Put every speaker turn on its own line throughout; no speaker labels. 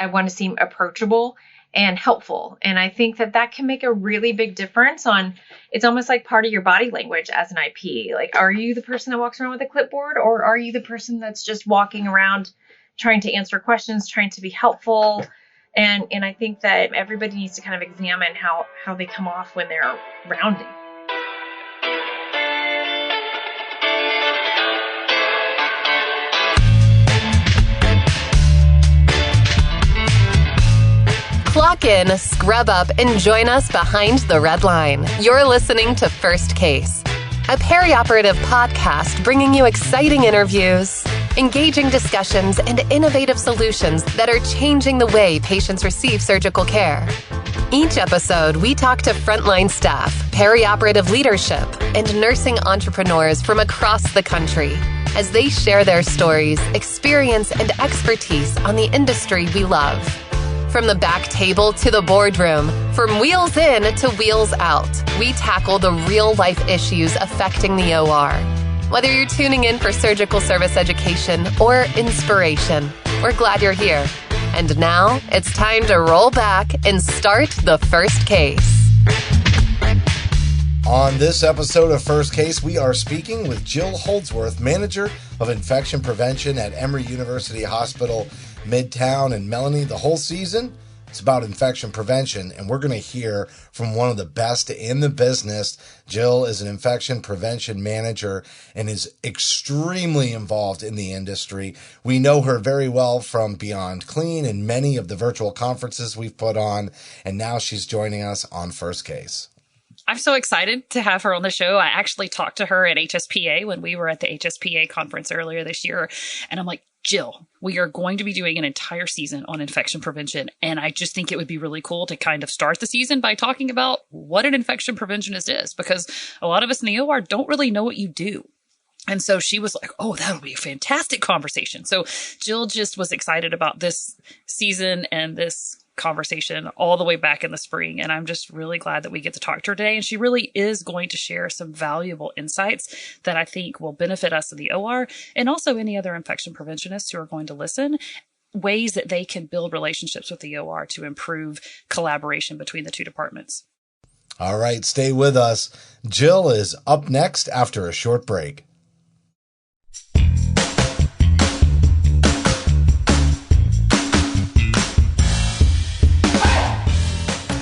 I want to seem approachable and helpful. And I think that can make a really big difference it's almost like part of your body language as an IP. Like, are you the person that walks around with a clipboard, or are you the person that's just walking around trying to answer questions, trying to be helpful? And I think that everybody needs to kind of examine how they come off when they're rounding.
Clock in, scrub up, and join us behind the red line. You're listening to First Case, a perioperative podcast bringing you exciting interviews, engaging discussions, and innovative solutions that are changing the way patients receive surgical care. Each episode, we talk to frontline staff, perioperative leadership, and nursing entrepreneurs from across the country as they share their stories, experience, and expertise on the industry we love. From the back table to the boardroom, from wheels in to wheels out, we tackle the real-life issues affecting the OR. Whether you're tuning in for surgical service education or inspiration, we're glad you're here. And now it's time to roll back and start the first case.
On this episode of First Case, we are speaking with Jill Holdsworth, Manager of Infection Prevention at Emory University Hospital Midtown. And Melanie, the whole season, it's about infection prevention, and we're going to hear from one of the best in the business. Jill is an infection prevention manager and is extremely involved in the industry. We know her very well from Beyond Clean and many of the virtual conferences we've put on, and now she's joining us on First Case.
I'm so excited to have her on the show. I actually talked to her at HSPA when we were at the HSPA conference earlier this year. And I'm like, Jill, we are going to be doing an entire season on infection prevention. And I just think it would be really cool to kind of start the season by talking about what an infection preventionist is, because a lot of us in the OR don't really know what you do. And so she was like, oh, that'll be a fantastic conversation. So Jill just was excited about this season and this conversation all the way back in the spring. And I'm just really glad that we get to talk to her today. And she really is going to share some valuable insights that I think will benefit us in the OR and also any other infection preventionists who are going to listen, ways that they can build relationships with the OR to improve collaboration between the two departments.
All right, stay with us. Jill is up next after a short break.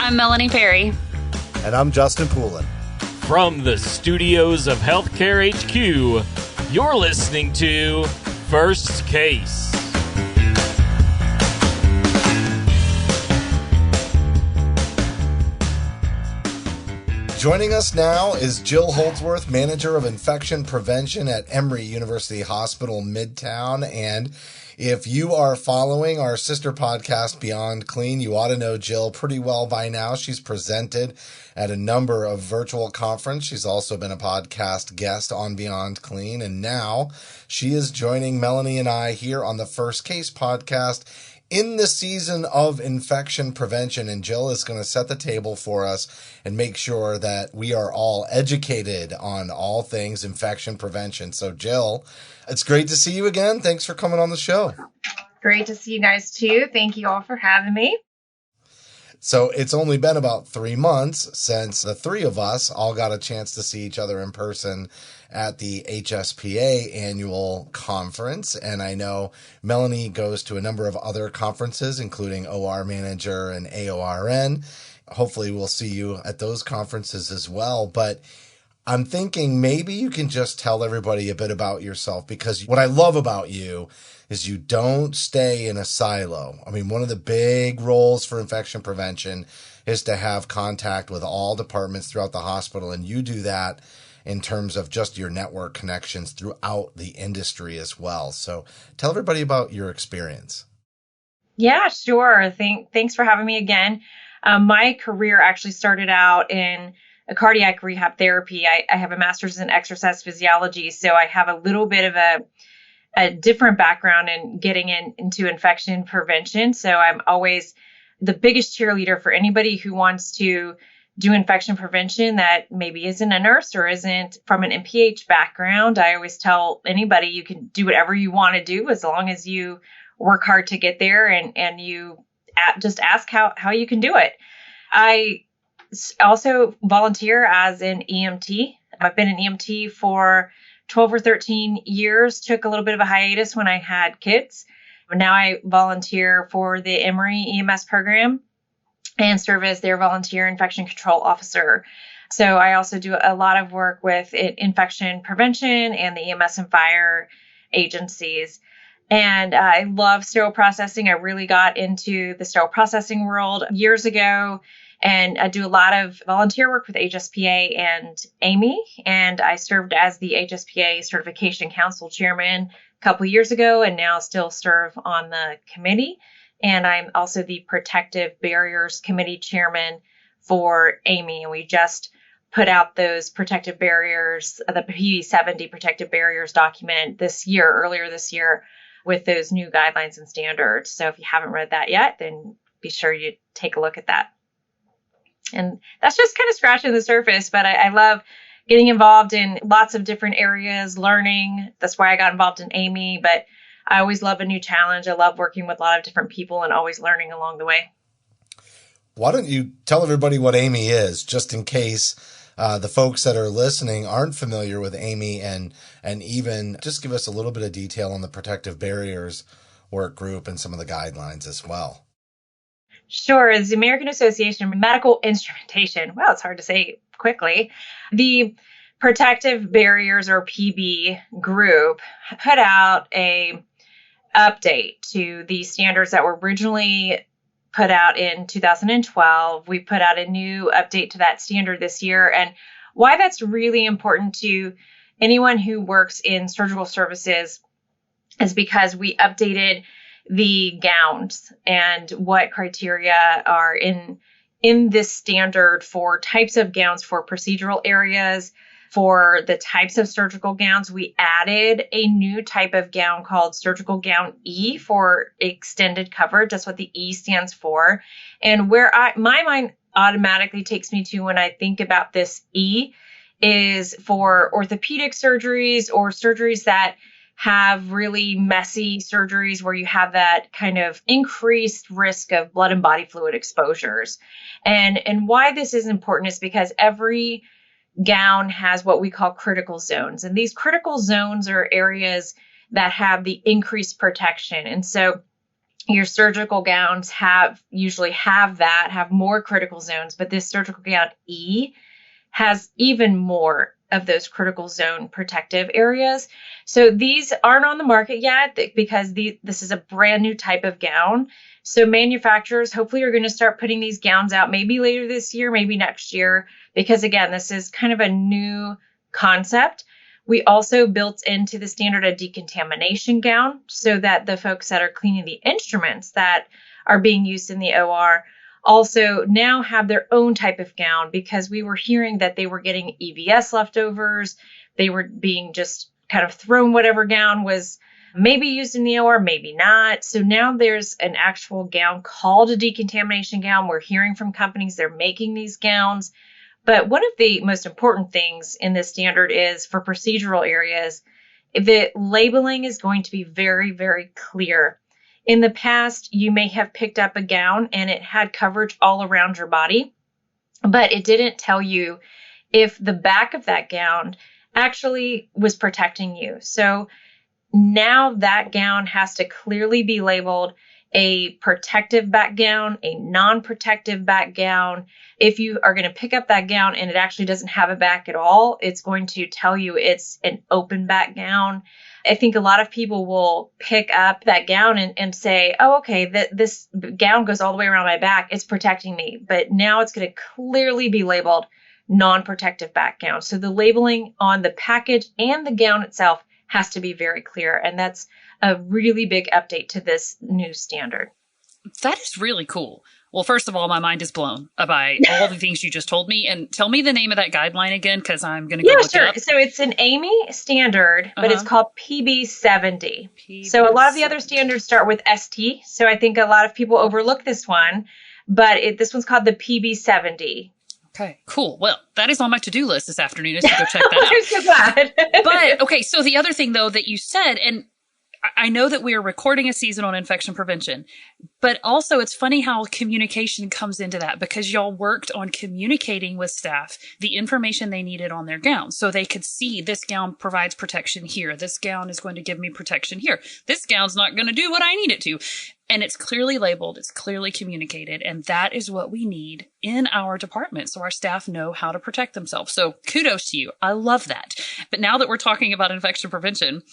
I'm Melanie Perry.
And I'm Justin Poulin.
From the studios of Healthcare HQ, you're listening to First Case.
Joining us now is Jill Holdsworth, Manager of Infection Prevention at Emory University Hospital Midtown. And if you are following our sister podcast, Beyond Clean, you ought to know Jill pretty well by now. She's presented at a number of virtual conferences. She's also been a podcast guest on Beyond Clean. And now she is joining Melanie and I here on the First Case podcast in the season of infection prevention. And Jill is going to set the table for us and make sure that we are all educated on all things infection prevention. So Jill, it's great to see you again. Thanks for coming on the show.
Great to see you guys too. Thank you all for having me.
So it's only been about 3 months since the three of us all got a chance to see each other in person at the HSPA annual conference. And I know Melanie goes to a number of other conferences, including OR Manager and AORN. Hopefully we'll see you at those conferences as well. But I'm thinking maybe you can just tell everybody a bit about yourself, because what I love about you is you don't stay in a silo. I mean, one of the big roles for infection prevention is to have contact with all departments throughout the hospital. And you do that in terms of just your network connections throughout the industry as well. So tell everybody about your experience.
Yeah, sure. Thanks for having me again. My career actually started out in a cardiac rehab therapy. I have a master's in exercise physiology, so I have a little bit of a different background in getting into infection prevention. So I'm always the biggest cheerleader for anybody who wants to do infection prevention that maybe isn't a nurse or isn't from an MPH background. I always tell anybody you can do whatever you want to do as long as you work hard to get there and you just ask how you can do it. I also volunteer as an EMT. I've been an EMT for 12 or 13 years, took a little bit of a hiatus when I had kids. Now I volunteer for the Emory EMS program and serve as their volunteer infection control officer. So I also do a lot of work with infection prevention and the EMS and fire agencies. And I love sterile processing. I really got into the sterile processing world years ago. And I do a lot of volunteer work with HSPA and Amy. And I served as the HSPA Certification Council Chairman a couple years ago and now still serve on the committee. And I'm also the Protective Barriers Committee Chairman for Amy. And we just put out those protective barriers, the PB70 protective barriers document earlier this year with those new guidelines and standards. So if you haven't read that yet, then be sure you take a look at that. And that's just kind of scratching the surface, but I love getting involved in lots of different areas, learning. That's why I got involved in Amy, but I always love a new challenge. I love working with a lot of different people and always learning along the way.
Why don't you tell everybody what Amy is, just in case the folks that are listening aren't familiar with Amy, and even just give us a little bit of detail on the Protective Barriers work group and some of the guidelines as well.
Sure. It's the American Association of Medical Instrumentation. Well, it's hard to say quickly. The Protective Barriers, or PB group, put out a update to the standards that were originally put out in 2012. We put out a new update to that standard this year. And why that's really important to anyone who works in surgical services is because we updated the gowns and what criteria are in this standard for types of gowns for procedural areas. For the types of surgical gowns, we added a new type of gown called surgical gown E for extended coverage. That's what the E stands for. And where my mind automatically takes me to when I think about this E is for orthopedic surgeries or surgeries that have really messy surgeries where you have that kind of increased risk of blood and body fluid exposures. And why this is important is because every gown has what we call critical zones. And these critical zones are areas that have the increased protection. And so your surgical gowns usually have more critical zones, but this surgical gown E has even more of those critical zone protective areas. So these aren't on the market yet because this is a brand new type of gown. So manufacturers hopefully are going to start putting these gowns out maybe later this year, maybe next year, because again, this is kind of a new concept. We also built into the standard a decontamination gown so that the folks that are cleaning the instruments that are being used in the OR also now have their own type of gown, because we were hearing that they were getting EVS leftovers. They were being just kind of thrown whatever gown was maybe used in the OR, maybe not. So now there's an actual gown called a decontamination gown. We're hearing from companies they're making these gowns. But one of the most important things in this standard is for procedural areas, the labeling is going to be very, very clear. In the past, you may have picked up a gown and it had coverage all around your body, but it didn't tell you if the back of that gown actually was protecting you. So now that gown has to clearly be labeled a protective back gown, a non-protective back gown. If you are going to pick up that gown and it actually doesn't have a back at all, it's going to tell you it's an open back gown. I think a lot of people will pick up that gown and say, oh, okay, this gown goes all the way around my back. It's protecting me. But now it's going to clearly be labeled non-protective back gown. So the labeling on the package and the gown itself has to be very clear. And that's a really big update to this new standard.
That is really cool. Well, first of all, my mind is blown by all the things you just told me. And tell me the name of that guideline again, because I'm going to go look it up.
So it's an Amy standard, but it's called PB70. So a lot of the other standards start with ST. So I think a lot of people overlook this one, but this one's called the PB70.
Okay, cool. Well, that is on my to-do list this afternoon is to go check that out.
I'm so glad.
But, okay, so the other thing, though, that you said, and I know that we are recording a season on infection prevention, but also it's funny how communication comes into that, because y'all worked on communicating with staff the information they needed on their gown, so they could see this gown provides protection here. This gown is going to give me protection here. This gown's not going to do what I need it to. And it's clearly labeled, it's clearly communicated, and that is what we need in our department so our staff know how to protect themselves. So kudos to you. I love that. But now that we're talking about infection prevention,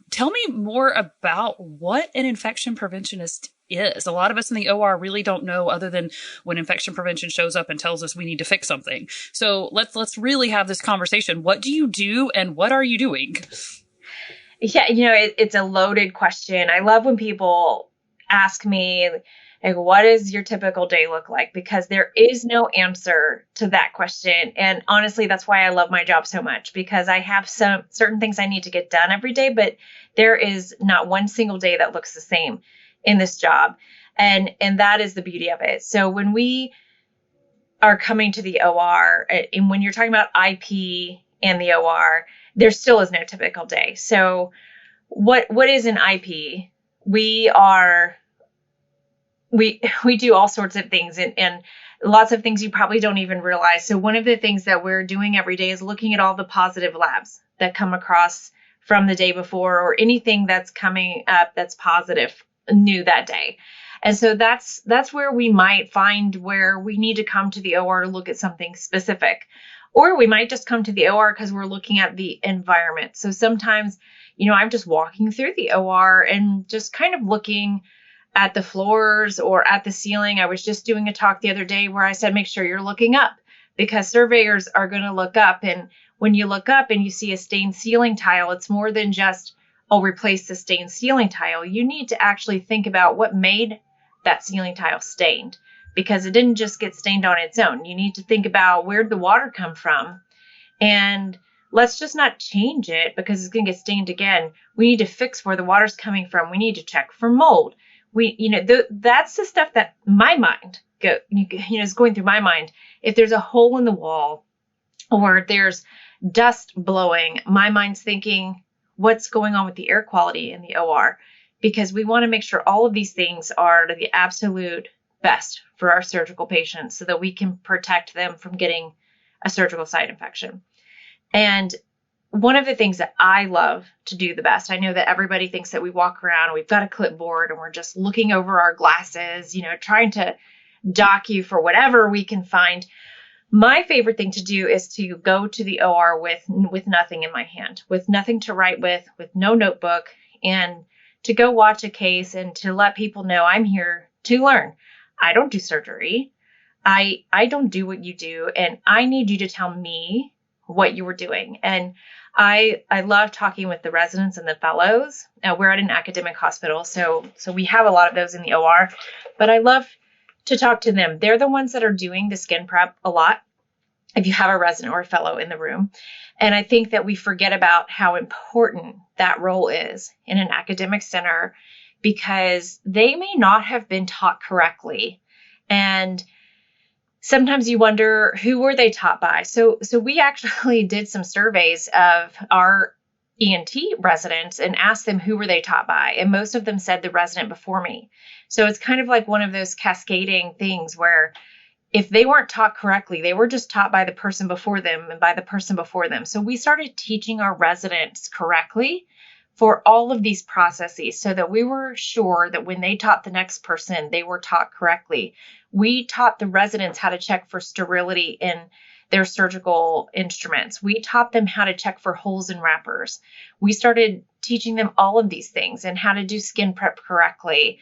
tell me more about what an infection preventionist is. A lot of us in the OR really don't know, other than when infection prevention shows up and tells us we need to fix something. So let's really have this conversation. What do you do and what are you doing?
Yeah, it's a loaded question. I love when people ask me, like, what does your typical day look like? Because there is no answer to that question. And honestly, that's why I love my job so much, because I have some certain things I need to get done every day, but there is not one single day that looks the same in this job. And that is the beauty of it. So when we are coming to the OR, and when you're talking about IP and the OR, there still is no typical day. So what is an IP? We do all sorts of things and lots of things you probably don't even realize. So one of the things that we're doing every day is looking at all the positive labs that come across from the day before, or anything that's coming up that's positive new that day. And so that's where we might find where we need to come to the OR to look at something specific. Or we might just come to the OR because we're looking at the environment. So sometimes, I'm just walking through the OR and just kind of looking at the floors or at the ceiling. I was just doing a talk the other day where I said, make sure you're looking up, because surveyors are going to look up. And when you look up and you see a stained ceiling tile, it's more than just, replace the stained ceiling tile. You need to actually think about what made that ceiling tile stained, because it didn't just get stained on its own. You need to think about, where did the water come from? And let's just not change it because it's going to get stained again. We need to fix where the water's coming from. We need to check for mold. That's the stuff that my mind is going through my mind. If there's a hole in the wall or there's dust blowing, my mind's thinking, what's going on with the air quality in the OR? Because we want to make sure all of these things are to the absolute best for our surgical patients so that we can protect them from getting a surgical site infection. And one of the things that I love to do the best, I know that everybody thinks that we walk around and we've got a clipboard and we're just looking over our glasses, trying to dock you for whatever we can find. My favorite thing to do is to go to the OR with nothing in my hand, with nothing to write with no notebook, and to go watch a case and to let people know I'm here to learn. I don't do surgery. I don't do what you do, and I need you to tell me what you were doing. And I love talking with the residents and the fellows. We're at an academic hospital, so we have a lot of those in the OR, but I love to talk to them. They're the ones that are doing the skin prep a lot, if you have a resident or a fellow in the room. And I think that we forget about how important that role is in an academic center, because they may not have been taught correctly. And sometimes you wonder, who were they taught by? So we actually did some surveys of our ENT residents and asked them, who were they taught by? And most of them said the resident before me. So it's kind of like one of those cascading things where if they weren't taught correctly, they were just taught by the person before them and by the person before them. So we started teaching our residents correctly for all of these processes so that we were sure that when they taught the next person, they were taught correctly. We taught the residents how to check for sterility in their surgical instruments. We taught them how to check for holes in wrappers. We started teaching them all of these things and how to do skin prep correctly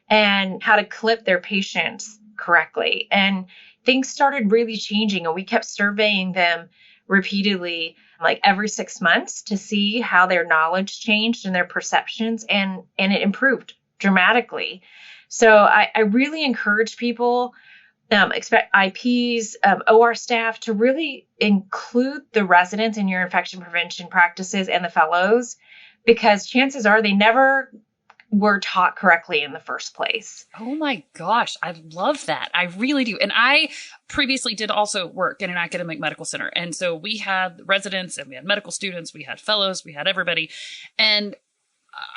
and how to clip their patients correctly. And things started really changing, and we kept surveying them repeatedly, like every 6 months, to see how their knowledge changed and their perceptions, and it improved dramatically. So I really encourage people, expect IPs, OR staff, to really include the residents in your infection prevention practices and the fellows, because chances are they never were taught correctly in the first place.
Oh my gosh, I love that. I really do. And I previously did also work in an academic medical center. And so we had residents and we had medical students, we had fellows, we had everybody. And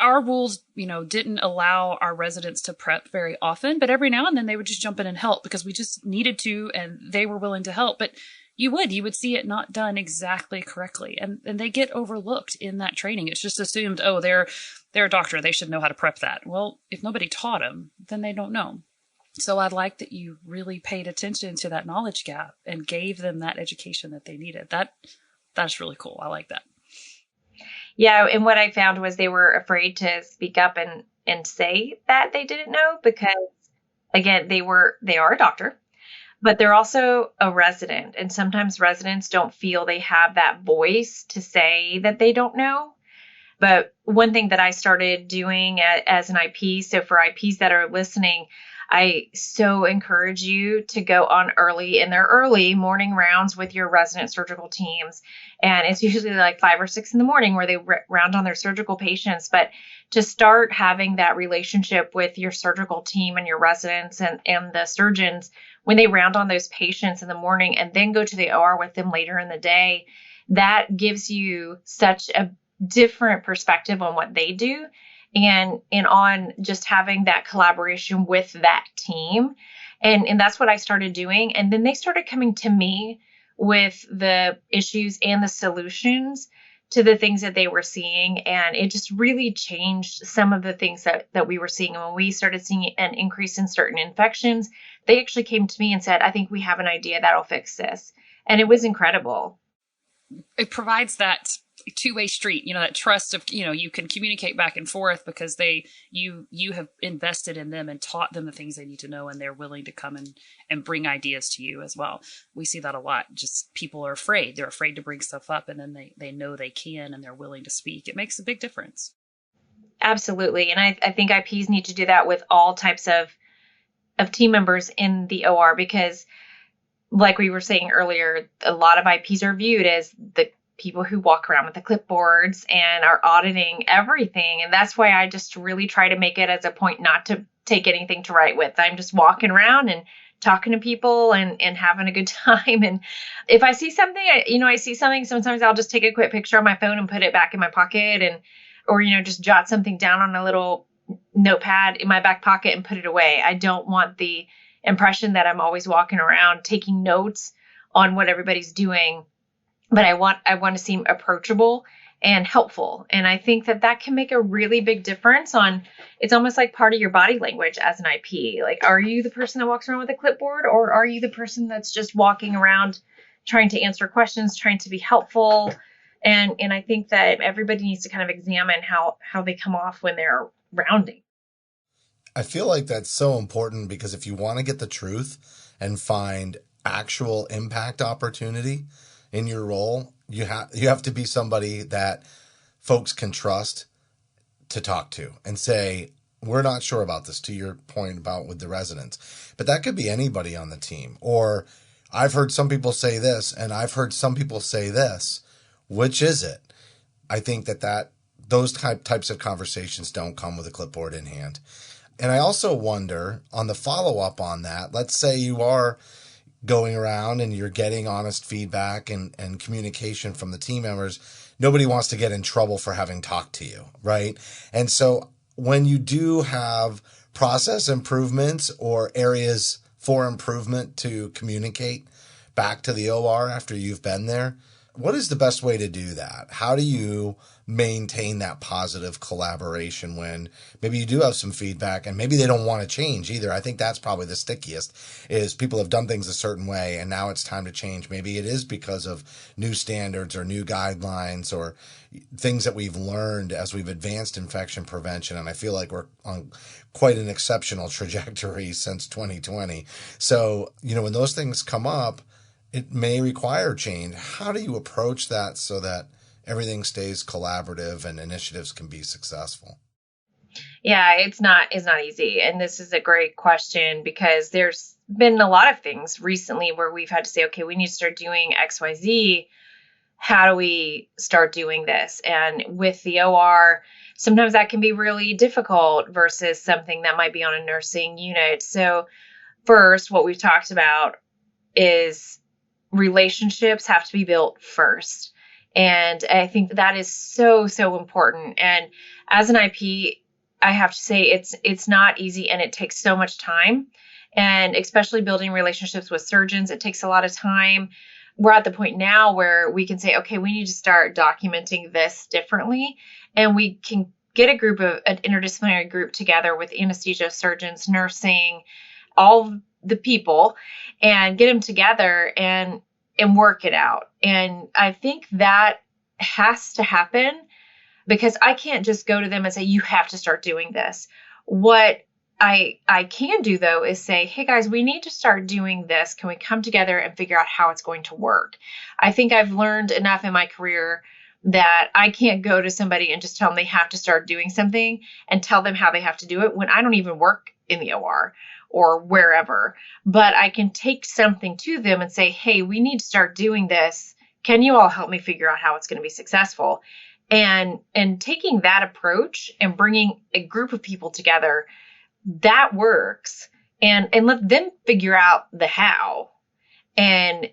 our rules, didn't allow our residents to prep very often, but every now and then they would just jump in and help because we just needed to, and they were willing to help. But you would see it not done exactly correctly. And they get overlooked in that training. It's just assumed, oh, they're a doctor, they should know how to prep that. Well, if nobody taught them, then they don't know. So I like that you really paid attention to that knowledge gap and gave them that education that they needed. That's really cool. I like that.
Yeah. And what I found was they were afraid to speak up and say that they didn't know because, again, they are a doctor, but they're also a resident. And sometimes residents don't feel they have that voice to say that they don't know. But one thing that I started doing as an IP, so for IPs that are listening, I so encourage you to go on early morning rounds with your resident surgical teams. And it's usually like 5 or 6 in the morning where they round on their surgical patients. But to start having that relationship with your surgical team and your residents and the surgeons when they round on those patients in the morning and then go to the OR with them later in the day, that gives you such a different perspective on what they do. And on just having that collaboration with that team. And that's what I started doing. And then they started coming to me with the issues and the solutions to the things that they were seeing. And it just really changed some of the things that we were seeing. And when we started seeing an increase in certain infections, they actually came to me and said, I think we have an idea that'll fix this. And it was incredible.
It provides that two-way street, that trust of, you can communicate back and forth because you have invested in them and taught them the things they need to know, and they're willing to come and bring ideas to you as well. We see that a lot. Just people are afraid. They're afraid to bring stuff up, and then they know they can, and they're willing to speak. It makes a big difference.
Absolutely. And I think IPs need to do that with all types of team members in the OR, because like we were saying earlier, a lot of IPs are viewed as the people who walk around with the clipboards and are auditing everything. And that's why I just really try to make it as a point not to take anything to write with. I'm just walking around and talking to people and having a good time. And if I see something, I see something, sometimes I'll just take a quick picture on my phone and put it back in my pocket or just jot something down on a little notepad in my back pocket and put it away. I don't want the impression that I'm always walking around taking notes on what everybody's doing. But I want to seem approachable and helpful. And I think that can make a really big difference it's almost like part of your body language as an IP. Like, are you the person that walks around with a clipboard, or are you the person that's just walking around trying to answer questions, trying to be helpful? And I think that everybody needs to kind of examine how they come off when they're rounding.
I feel like that's so important because if you want to get the truth and find actual impact opportunity in your role, you have to be somebody that folks can trust to talk to and say, we're not sure about this, to your point about with the residents. But that could be anybody on the team. Or I've heard some people say this and I've heard some people say this. Which is it? I think that those types of conversations don't come with a clipboard in hand. And I also wonder on the follow-up on that, let's say you are going around and you're getting honest feedback and communication from the team members. Nobody wants to get in trouble for having talked to you, right? And so when you do have process improvements or areas for improvement to communicate back to the OR after you've been there, what is the best way to do that? How do you maintain that positive collaboration when maybe you do have some feedback and maybe they don't want to change either? I think that's probably the stickiest, is people have done things a certain way and now it's time to change. Maybe it is because of new standards or new guidelines or things that we've learned as we've advanced infection prevention. And I feel like we're on quite an exceptional trajectory since 2020. So, when those things come up, it may require change. How do you approach that so that everything stays collaborative and initiatives can be successful?
Yeah, it's not easy. And this is a great question because there's been a lot of things recently where we've had to say, okay, we need to start doing XYZ. How do we start doing this? And with the OR, sometimes that can be really difficult versus something that might be on a nursing unit. So first, what we've talked about is relationships have to be built first. And I think that is so, so important. And as an IP, I have to say it's not easy and it takes so much time. And especially building relationships with surgeons, it takes a lot of time. We're at the point now where we can say, okay, we need to start documenting this differently. And we can get an interdisciplinary group together with anesthesia surgeons, nursing, all the people, and get them together and work it out. And I think that has to happen, because I can't just go to them and say, you have to start doing this. What I can do, though, is say, hey, guys, we need to start doing this. Can we come together and figure out how it's going to work? I think I've learned enough in my career that I can't go to somebody and just tell them they have to start doing something and tell them how they have to do it when I don't even work in the OR or wherever. But I can take something to them and say, hey, we need to start doing this. Can you all help me figure out how it's going to be successful? And taking that approach and bringing a group of people together, that works. And let them figure out the how, and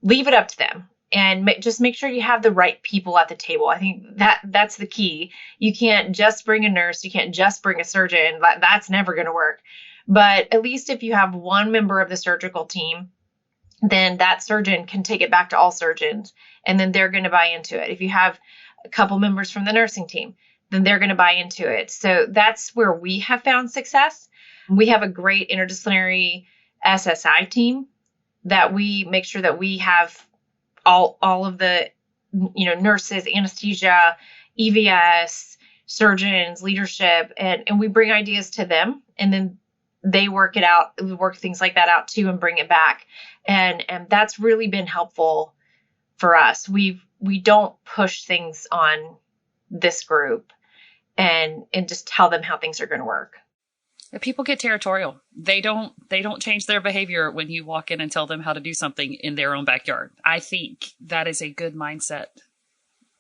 leave it up to them. And just make sure you have the right people at the table. I think that's the key. You can't just bring a nurse. You can't just bring a surgeon. That's never going to work. But at least if you have one member of the surgical team, then that surgeon can take it back to all surgeons, and then they're going to buy into it. If you have a couple members from the nursing team, then they're going to buy into it. So that's where we have found success. We have a great interdisciplinary SSI team that we make sure that we have all of the, nurses, anesthesia, EVS, surgeons, leadership, and we bring ideas to them, and then they work it out. We work things like that out too and bring it back. And that's really been helpful for us. We don't push things on this group and just tell them how things are going to work.
People get territorial. They don't change their behavior when you walk in and tell them how to do something in their own backyard. I think that is a good mindset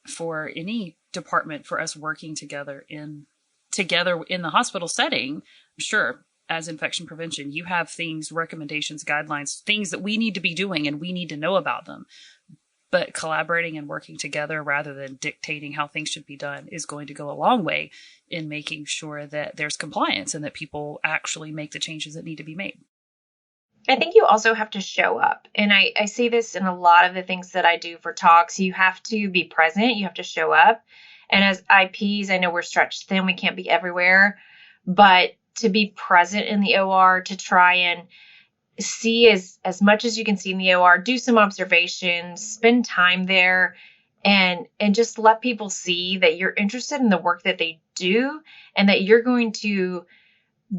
for any department, for us working together in the hospital setting. Sure, as infection prevention, you have things, recommendations, guidelines, things that we need to be doing and we need to know about them. But collaborating and working together rather than dictating how things should be done is going to go a long way in making sure that there's compliance and that people actually make the changes that need to be made.
I think you also have to show up. And I see this in a lot of the things that I do for talks. You have to be present. You have to show up. And as IPs, I know we're stretched thin. We can't be everywhere. But to be present in the OR, to try and see as much as you can see in the OR, do some observations, spend time there, and just let people see that you're interested in the work that they do and that you're going to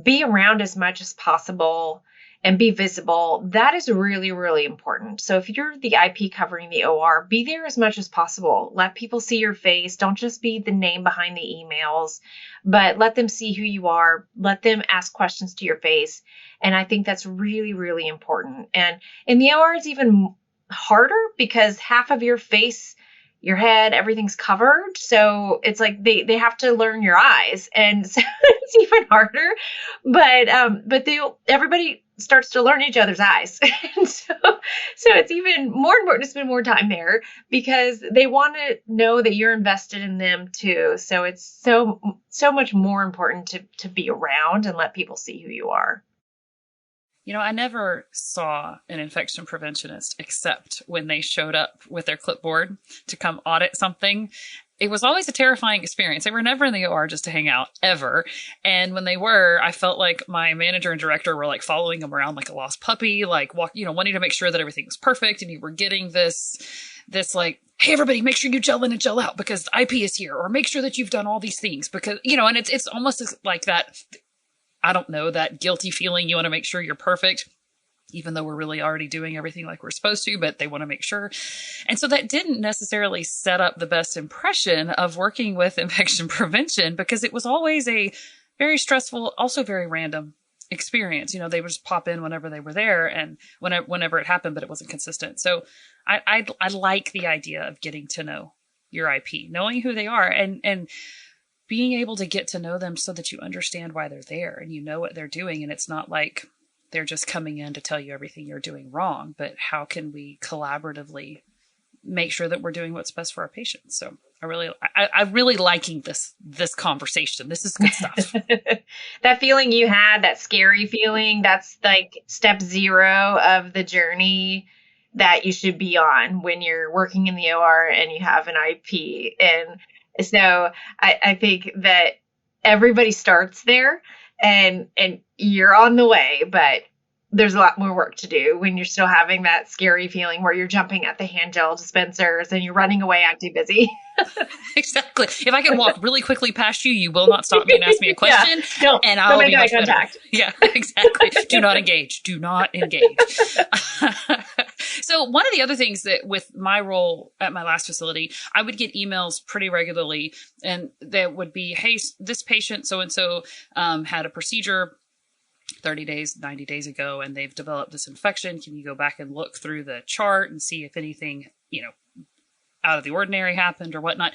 be around as much as possible and be visible. That is really, really important. So if you're the IP covering the OR, be there as much as possible. Let people see your face. Don't just be the name behind the emails, but let them see who you are. Let them ask questions to your face. And I think that's really, really important. And in the OR, it's even harder because half of your face, your head, everything's covered. So it's like they have to learn your eyes. And so it's even harder. But everybody starts to learn each other's eyes. And so it's even more important to spend more time there because they want to know that you're invested in them too. So it's so much more important to be around and let people see who you are.
I never saw an infection preventionist except when they showed up with their clipboard to come audit something. It was always a terrifying experience. They were never in the OR just to hang out, ever. And when they were, I felt like my manager and director were like following them around like a lost puppy, like wanting to make sure that everything was perfect. And you were getting this like, hey, everybody, make sure you gel in and gel out because IP is here, or make sure that you've done all these things because, and it's almost like that. I don't know, that guilty feeling. You want to make sure you're perfect, even though we're really already doing everything like we're supposed to, but they want to make sure. And so that didn't necessarily set up the best impression of working with infection prevention because it was always a very stressful, also very random experience. They would just pop in whenever they were there and whenever it happened, but it wasn't consistent. So I like the idea of getting to know your IP, knowing who they are and being able to get to know them so that you understand why they're there and you know what they're doing. And it's not like they're just coming in to tell you everything you're doing wrong, but how can we collaboratively make sure that we're doing what's best for our patients. So I'm really liking this conversation. This is good stuff.
That feeling you had, that scary feeling, that's like step 0 of the journey that you should be on when you're working in the OR and you have an IP. And so I think that everybody starts there and you're on the way, but there's a lot more work to do when you're still having that scary feeling where you're jumping at the hand gel dispensers and you're running away acting busy.
Exactly. If I can walk really quickly past you, you will not stop me and ask me a question.
Yeah,
and I'll
make
be
eye contact.
Yeah, exactly. Do not engage. Do not engage. So one of the other things that with my role at my last facility, I would get emails pretty regularly, and that would be, hey, this patient so-and-so had a procedure 30 days, 90 days ago, and they've developed this infection. Can you go back and look through the chart and see if anything, out of the ordinary happened or whatnot?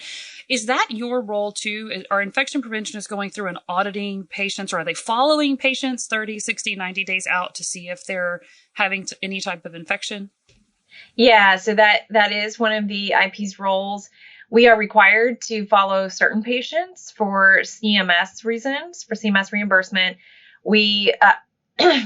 Is that your role too? Are infection preventionists going through and auditing patients, or are they following patients 30, 60, 90 days out to see if they're having any type of infection?
Yeah, so that is one of the IP's roles. We are required to follow certain patients for CMS reasons, for CMS reimbursement. We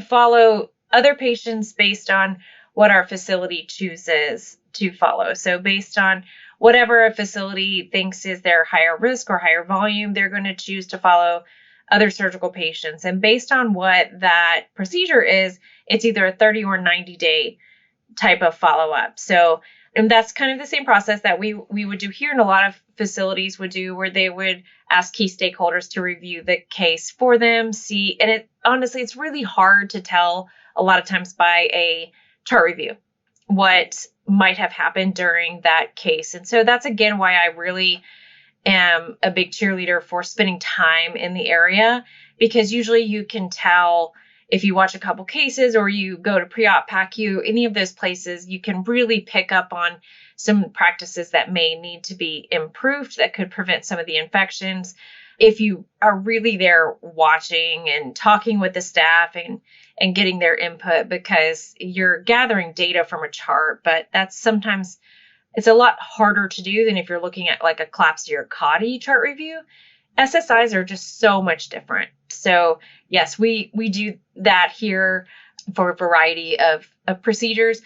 follow other patients based on what our facility chooses to follow. So based on whatever a facility thinks is their higher risk or higher volume, they're going to choose to follow other surgical patients. And based on what that procedure is, it's either a 30 or 90 day type of follow-up. So, and that's kind of the same process that we would do here, and a lot of facilities would do, where they would ask key stakeholders to review the case for them, see, and honestly, it's really hard to tell a lot of times by a chart review what might have happened during that case. And so that's again why I really am a big cheerleader for spending time in the area, because usually you can tell if you watch a couple cases or you go to pre-op PACU, any of those places, you can really pick up on some practices that may need to be improved that could prevent some of the infections. If you are really there watching and talking with the staff and getting their input, because you're gathering data from a chart, but that's sometimes, it's a lot harder to do than if you're looking at like a CLABSI or CAUTI chart review. SSIs are just so much different. So yes, we do that here for a variety of procedures.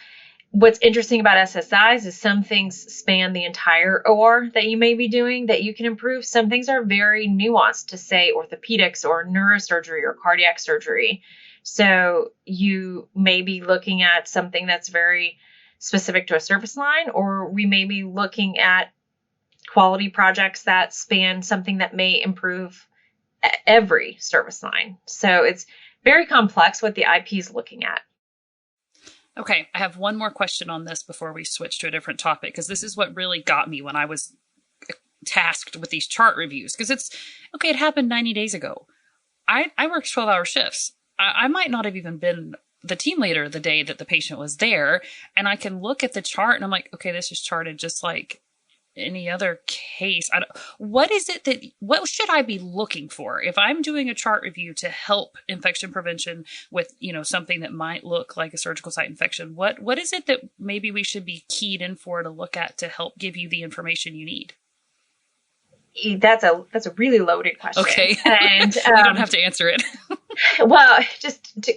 What's interesting about SSIs is some things span the entire OR that you may be doing that you can improve. Some things are very nuanced to, say, orthopedics or neurosurgery or cardiac surgery. So you may be looking at something that's very specific to a service line, or we may be looking at quality projects that span something that may improve every service line. So it's very complex what the IP is looking at.
Okay, I have one more question on this before we switch to a different topic, because this is what really got me when I was tasked with these chart reviews. Because it happened 90 days ago. I worked 12-hour shifts. I might not have even been the team leader the day that the patient was there, and I can look at the chart and I'm like, okay, this is charted just like any other case. What should I be looking for if I'm doing a chart review to help infection prevention with, something that might look like a surgical site infection? What is it that maybe we should be keyed in for to look at to help give you the information you need?
That's a really loaded question.
Okay.
And
you don't have to answer it.
Well, just to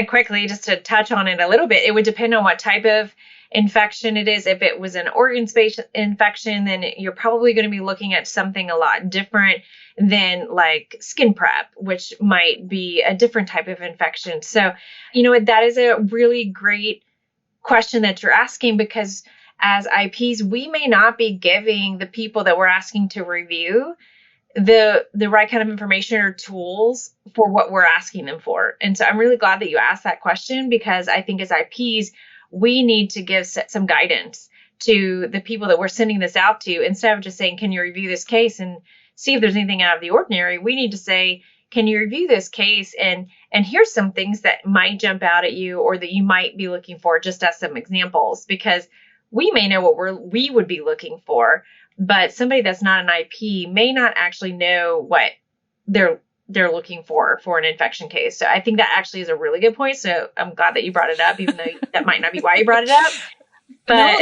quickly, just to touch on it a little bit, it would depend on what type of infection it is. If it was an organ-based infection, then you're probably going to be looking at something a lot different than like skin prep, which might be a different type of infection. So, that is a really great question that you're asking, because as IPs, we may not be giving the people that we're asking to review the right kind of information or tools for what we're asking them for. And so I'm really glad that you asked that question, because I think as IPs, we need to give some guidance to the people that we're sending this out to. Instead of just saying, can you review this case and see if there's anything out of the ordinary? We need to say, can you review this case? And here's some things that might jump out at you or that you might be looking for, just as some examples, because we may know what we would be looking for, but somebody that's not an IP may not actually know what they're looking for an infection case. So I think that actually is a really good point. So I'm glad that you brought it up, even though that might not be why you brought it up. But
no,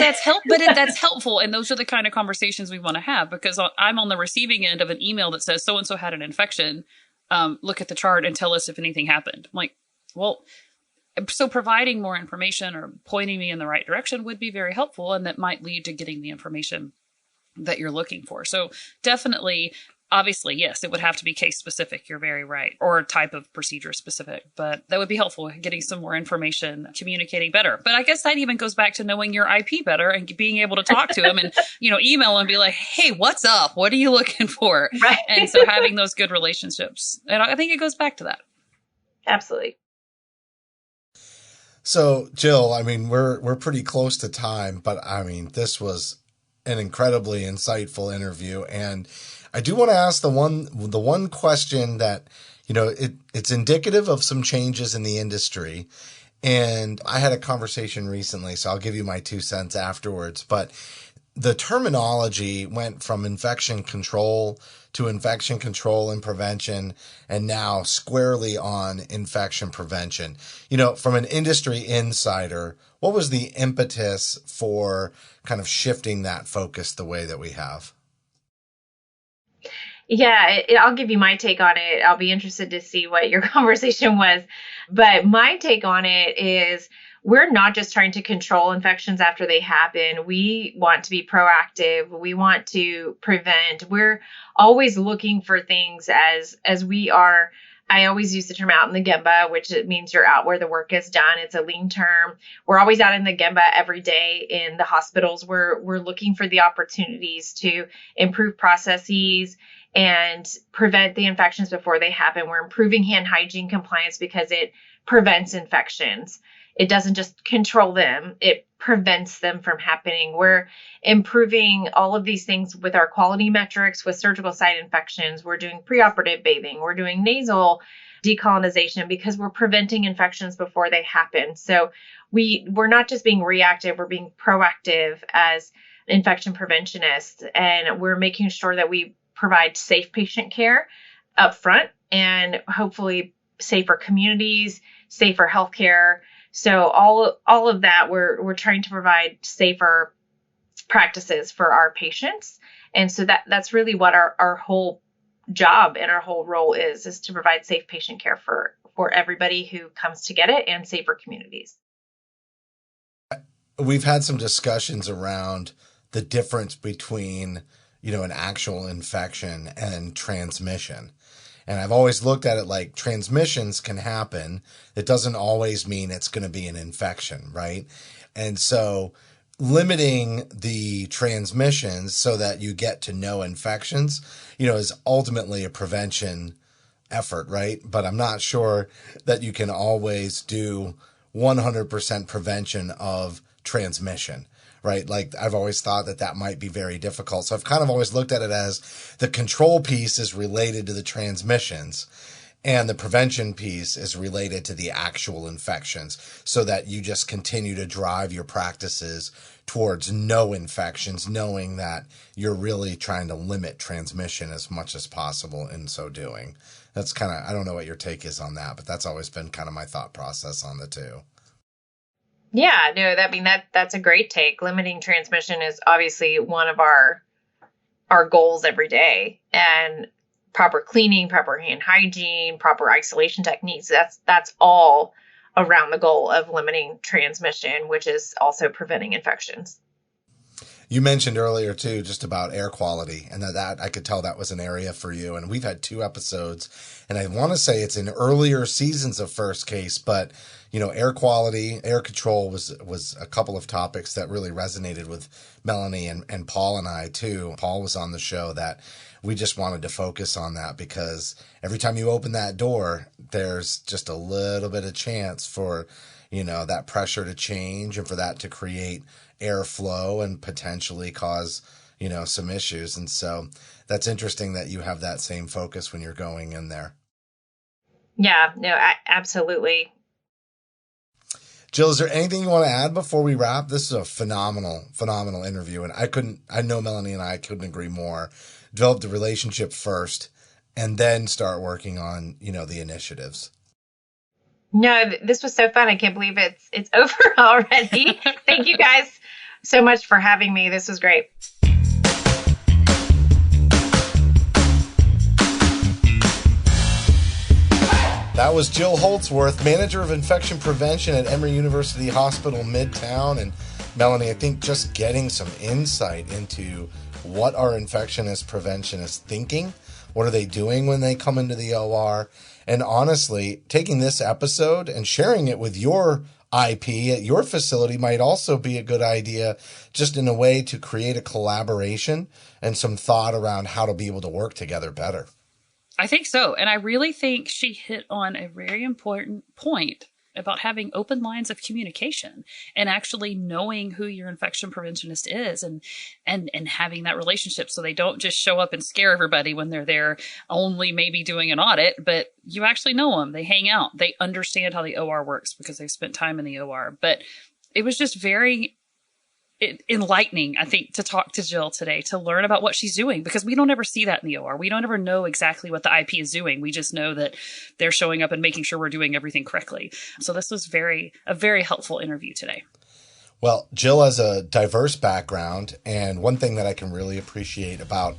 that's helpful. And those are the kind of conversations we want to have, because I'm on the receiving end of an email that says so-and-so had an infection. Look at the chart and tell us if anything happened. I'm like, well, so providing more information or pointing me in the right direction would be very helpful. And that might lead to getting the information that you're looking for. So definitely, obviously, yes, it would have to be case specific. You're very right. Or type of procedure specific, but that would be helpful, getting some more information, communicating better. But I guess that even goes back to knowing your IP better and being able to talk to them and, email and be like, hey, what's up? What are you looking for?
Right.
And so having those good relationships. And I think it goes back to that.
Absolutely.
So, Jill, I mean, we're pretty close to time, but I mean, this was an incredibly insightful interview, and I do want to ask the one question that, it's indicative of some changes in the industry. And I had a conversation recently, so I'll give you my 2 cents afterwards, but the terminology went from infection control to infection control and prevention, and now squarely on infection prevention. From an industry insider, what was the impetus for kind of shifting that focus the way that we have?
Yeah, I'll give you my take on it. I'll be interested to see what your conversation was. But my take on it is we're not just trying to control infections after they happen. We want to be proactive. We want to prevent. We're always looking for things as we are. I always use the term out in the gemba, which it means you're out where the work is done. It's a lean term. We're always out in the gemba every day in the hospitals. We're looking for the opportunities to improve processes and prevent the infections before they happen. We're improving hand hygiene compliance because it prevents infections. It doesn't just control them, it prevents them from happening. We're improving all of these things with our quality metrics, with surgical site infections. We're doing preoperative bathing. We're doing nasal decolonization because we're preventing infections before they happen. So we're not just being reactive, we're being proactive as infection preventionists. And we're making sure that we provide safe patient care up front and hopefully safer communities, safer healthcare. So all of that, we're trying to provide safer practices for our patients. And so that's really what our whole job and our whole role is to provide safe patient care for everybody who comes to get it and safer communities.
We've had some discussions around the difference between, an actual infection and transmission. And I've always looked at it like transmissions can happen. It doesn't always mean it's going to be an infection, right? And so limiting the transmissions so that you get to no infections, is ultimately a prevention effort, right? But I'm not sure that you can always do 100% prevention of transmission. Right? Like I've always thought that might be very difficult. So I've kind of always looked at it as the control piece is related to the transmissions and the prevention piece is related to the actual infections, so that you just continue to drive your practices towards no infections, knowing that you're really trying to limit transmission as much as possible in so doing. That's kind of, I don't know what your take is on that, but that's always been kind of my thought process on the two.
Yeah, no, that's a great take. Limiting transmission is obviously one of our goals every day, and proper cleaning, proper hand hygiene, proper isolation techniques. That's all around the goal of limiting transmission, which is also preventing infections.
You mentioned earlier too, just about air quality, and that I could tell that was an area for you. And we've had 2 episodes, and I want to say it's in earlier seasons of First Case, but air quality, air control was a couple of topics that really resonated with Melanie and Paul and I too. Paul was on the show that we just wanted to focus on that because every time you open that door, there's just a little bit of chance for, that pressure to change and for that to create airflow and potentially cause, some issues. And so that's interesting that you have that same focus when you're going in there.
Yeah, no, absolutely.
Jill, is there anything you want to add before we wrap? This is a phenomenal interview. And I know Melanie and I couldn't agree more. Develop the relationship first and then start working on, the initiatives.
No, this was so fun. I can't believe it's over already. Thank you guys so much for having me. This was great.
That was Jill Holdsworth, Manager of Infection Prevention at Emory University Hospital Midtown. And Melanie, I think just getting some insight into what are infectionist preventionists thinking, what are they doing when they come into the OR, and honestly, taking this episode and sharing it with your IP at your facility might also be a good idea, just in a way to create a collaboration and some thought around how to be able to work together better.
I think so. And I really think she hit on a very important point about having open lines of communication and actually knowing who your infection preventionist is and having that relationship, so they don't just show up and scare everybody when they're there only maybe doing an audit, but you actually know them. They hang out. They understand how the OR works because they've spent time in the OR. But it was just very enlightening, I think, to talk to Jill today, to learn about what she's doing, because we don't ever see that in the OR. We don't ever know exactly what the IP is doing. We just know that they're showing up and making sure we're doing everything correctly. So this was a very helpful interview today.
Well, Jill has a diverse background, and one thing that I can really appreciate about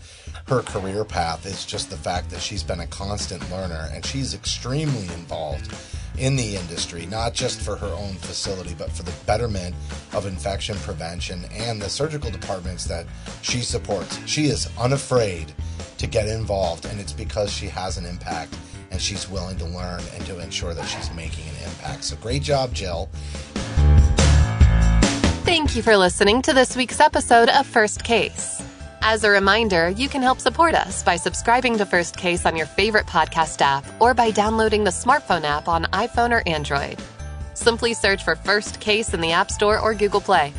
her career path is just the fact that she's been a constant learner, and she's extremely involved in the industry, not just for her own facility, but for the betterment of infection prevention and the surgical departments that she supports. She is unafraid to get involved, and it's because she has an impact and she's willing to learn and to ensure that she's making an impact. So great job, Jill.
Thank you for listening to this week's episode of First Case. As a reminder, you can help support us by subscribing to First Case on your favorite podcast app or by downloading the smartphone app on iPhone or Android. Simply search for First Case in the App Store or Google Play.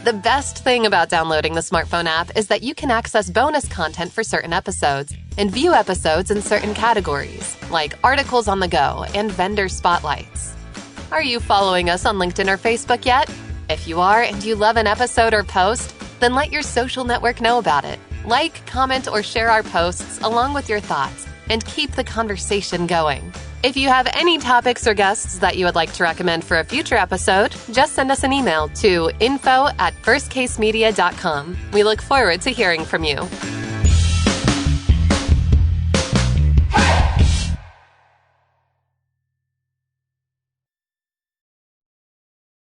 The best thing about downloading the smartphone app is that you can access bonus content for certain episodes and view episodes in certain categories, like articles on the go and vendor spotlights. Are you following us on LinkedIn or Facebook yet? If you are and you love an episode or post, then let your social network know about it. Like, comment, or share our posts along with your thoughts, and keep the conversation going. If you have any topics or guests that you would like to recommend for a future episode, just send us an email to info@firstcasemedia.com. We look forward to hearing from you.